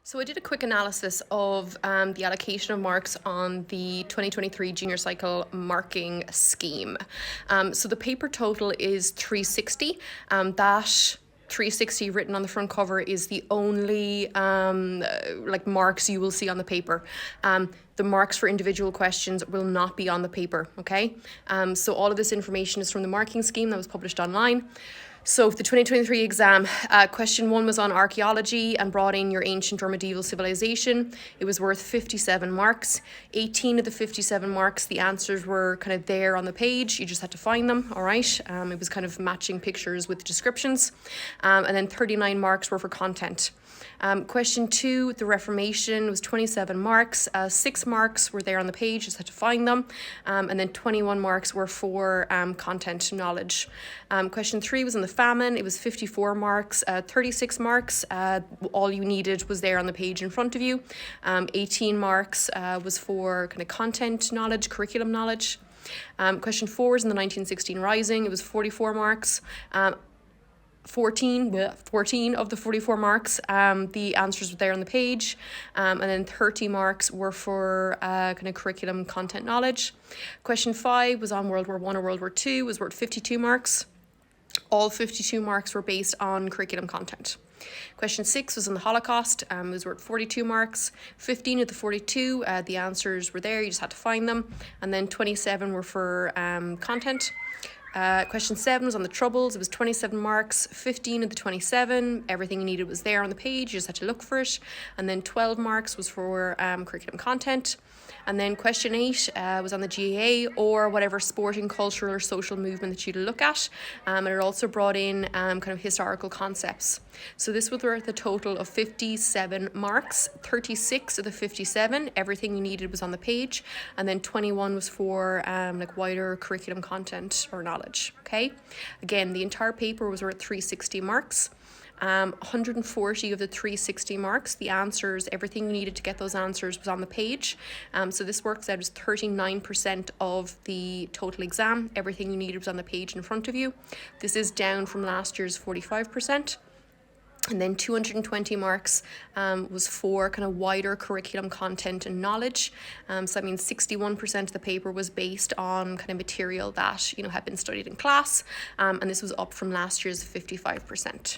So I did a quick analysis of the allocation of marks on the 2023 Junior Cycle marking scheme. So the paper total is 360. That 360 written on the front cover is the only marks you will see on the paper. The marks for individual questions will not be on the paper, okay? So all of this information is from the marking scheme that was published online. So for the 2023 exam, question 1 was on archaeology and brought in your ancient or medieval civilization. It was worth 57 marks. 18 of the 57 marks, the answers were kind of there on the page. You just had to find them, all right? It was kind of matching pictures with the descriptions. And then 39 marks were for content. Question 2, the Reformation, was 27 marks. 6 marks were there on the page, just had to find them. And then 21 marks were for content knowledge. Question 3 was on the famine. It was 54 marks. 36 marks, all you needed was there on the page in front of you. 18 marks was for kind of content knowledge, curriculum knowledge. Question 4 was in the 1916 Rising. It was 44 marks. 14 of the 44 marks, the answers were there on the page, and then 30 marks were for kind of curriculum content knowledge. Question 5 was on World War I or World War II, was worth 52 marks. All 52 marks were based on curriculum content. Question 6 was on the Holocaust, it was worth 42 marks. 15 of the 42, the answers were there, you just had to find them, and then 27 were for content. Question 7 was on the Troubles. It was 27 marks. 15 of the 27, everything you needed was there on the page. You just had to look for it. And then 12 marks was for curriculum content. And then question 8 was on the GAA or whatever sporting, cultural or social movement that you'd look at. And it also brought in kind of historical concepts. So this was worth a total of 57 marks. 36 of the 57, everything you needed was on the page. And then 21 was for like wider curriculum content or knowledge, okay? Again, the entire paper was worth 360 marks. 140 of the 360 marks, the answers, everything you needed to get those answers was on the page. So this works out as 39% of the total exam. Everything you needed was on the page in front of you. This is down from last year's 45%. And then 220 marks was for kind of wider curriculum content and knowledge. So that means 61% of the paper was based on kind of material that, had been studied in class. And this was up from last year's 55%.